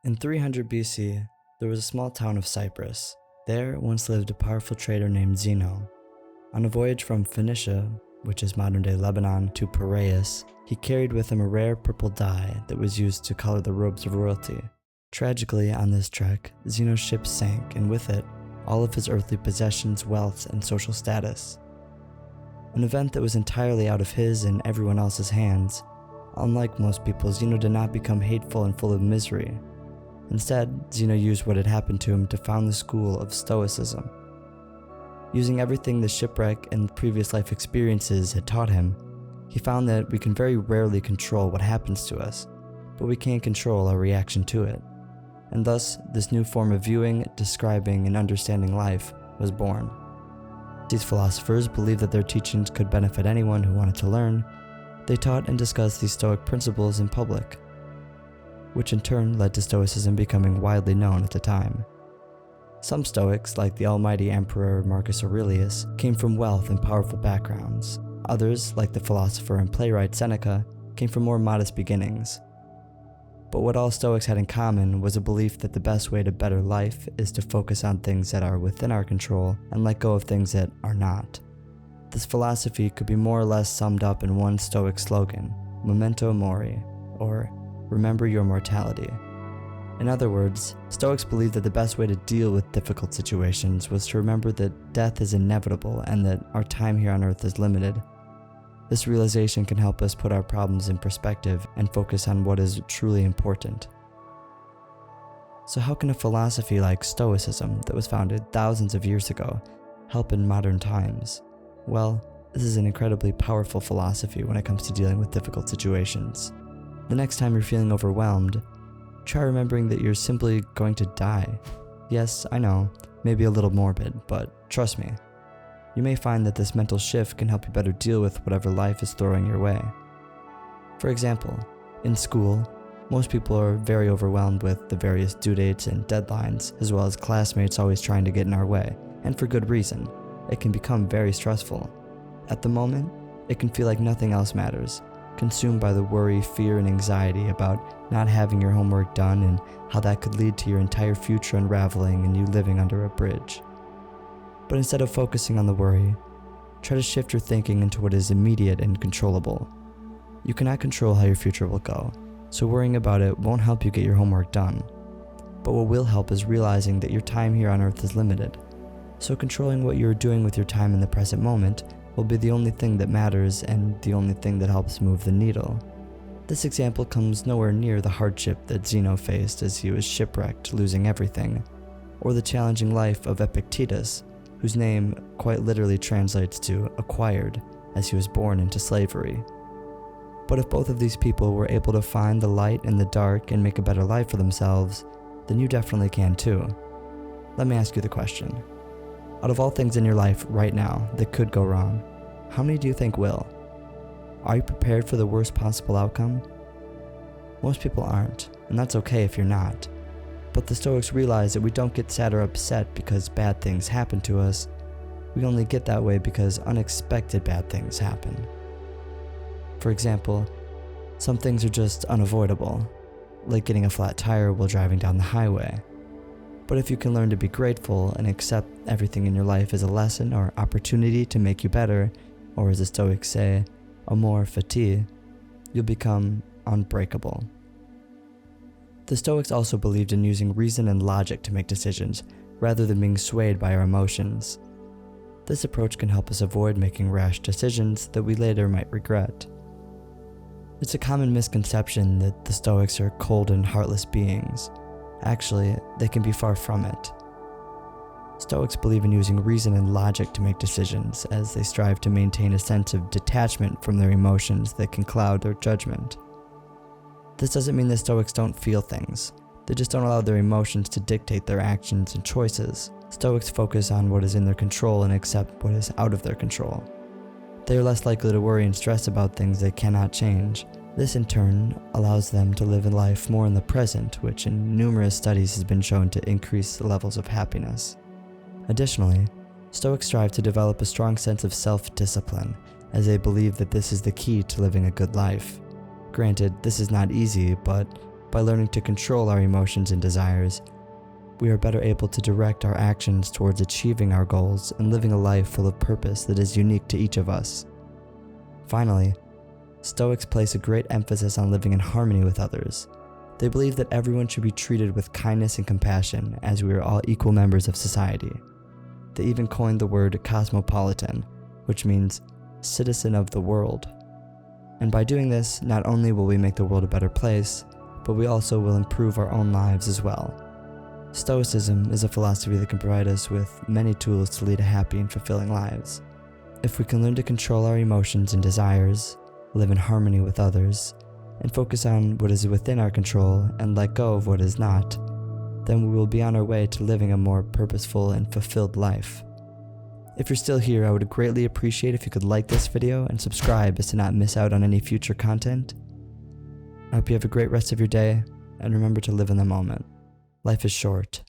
In 300 BC, there was a small town of Cyprus. There once lived a powerful trader named Zeno. On a voyage from Phoenicia, which is modern-day Lebanon, to Piraeus, he carried with him a rare purple dye that was used to color the robes of royalty. Tragically, on this trek, Zeno's ship sank, and with it, all of his earthly possessions, wealth, and social status. An event that was entirely out of his and everyone else's hands. Unlike most people, Zeno did not become hateful and full of misery. Instead, Zeno used what had happened to him to found the school of Stoicism. Using everything the shipwreck and previous life experiences had taught him, he found that we can very rarely control what happens to us, but we can control our reaction to it. And thus, this new form of viewing, describing, and understanding life was born. These philosophers believed that their teachings could benefit anyone who wanted to learn. They taught and discussed these Stoic principles in public, which in turn led to Stoicism becoming widely known at the time. Some Stoics, like the almighty Emperor Marcus Aurelius, came from wealth and powerful backgrounds. Others, like the philosopher and playwright Seneca, came from more modest beginnings. But what all Stoics had in common was a belief that the best way to better life is to focus on things that are within our control and let go of things that are not. This philosophy could be more or less summed up in one Stoic slogan, memento mori, or remember your mortality. In other words, Stoics believed that the best way to deal with difficult situations was to remember that death is inevitable and that our time here on earth is limited. This realization can help us put our problems in perspective and focus on what is truly important. So how can a philosophy like Stoicism, that was founded thousands of years ago, help in modern times? Well, this is an incredibly powerful philosophy when it comes to dealing with difficult situations. The next time you're feeling overwhelmed, try remembering that you're simply going to die. Yes, I know, maybe a little morbid, but trust me. You may find that this mental shift can help you better deal with whatever life is throwing your way. For example, in school, most people are very overwhelmed with the various due dates and deadlines, as well as classmates always trying to get in our way, and for good reason. It can become very stressful. At the moment, it can feel like nothing else matters, consumed by the worry, fear, and anxiety about not having your homework done and how that could lead to your entire future unraveling and you living under a bridge. But instead of focusing on the worry, try to shift your thinking into what is immediate and controllable. You cannot control how your future will go, so worrying about it won't help you get your homework done. But what will help is realizing that your time here on earth is limited, so controlling what you are doing with your time in the present moment will be the only thing that matters and the only thing that helps move the needle. This example comes nowhere near the hardship that Zeno faced as he was shipwrecked, losing everything, or the challenging life of Epictetus, whose name quite literally translates to acquired, as he was born into slavery. But if both of these people were able to find the light in the dark and make a better life for themselves, then you definitely can too. Let me ask you the question. Out of all things in your life right now that could go wrong, how many do you think will? Are you prepared for the worst possible outcome? Most people aren't, and that's okay if you're not. But the Stoics realize that we don't get sad or upset because bad things happen to us. We only get that way because unexpected bad things happen. For example, some things are just unavoidable, like getting a flat tire while driving down the highway. But if you can learn to be grateful and accept everything in your life as a lesson or opportunity to make you better, or as the Stoics say, amor fati, you'll become unbreakable. The Stoics also believed in using reason and logic to make decisions, rather than being swayed by our emotions. This approach can help us avoid making rash decisions that we later might regret. It's a common misconception that the Stoics are cold and heartless beings. Actually, they can be far from it. Stoics believe in using reason and logic to make decisions, as they strive to maintain a sense of detachment from their emotions that can cloud their judgment. This doesn't mean the Stoics don't feel things. They just don't allow their emotions to dictate their actions and choices. Stoics focus on what is in their control and accept what is out of their control. They are less likely to worry and stress about things they cannot change. This in turn allows them to live a life more in the present, which in numerous studies has been shown to increase the levels of happiness. Additionally, Stoics strive to develop a strong sense of self-discipline, as they believe that this is the key to living a good life. Granted, this is not easy, but By learning to control our emotions and desires, we are better able to direct our actions towards achieving our goals and living a life full of purpose that is unique to each of us. Finally, Stoics place a great emphasis on living in harmony with others. They believe that everyone should be treated with kindness and compassion, as we are all equal members of society. They even coined the word cosmopolitan, which means citizen of the world. And by doing this, not only will we make the world a better place, but we also will improve our own lives as well. Stoicism is a philosophy that can provide us with many tools to lead a happy and fulfilling lives. If we can learn to control our emotions and desires, live in harmony with others, and focus on what is within our control and let go of what is not, then we will be on our way to living a more purposeful and fulfilled life. If you're still here, I would greatly appreciate if you could like this video and subscribe as to not miss out on any future content. I hope you have a great rest of your day, and remember to live in the moment. Life is short,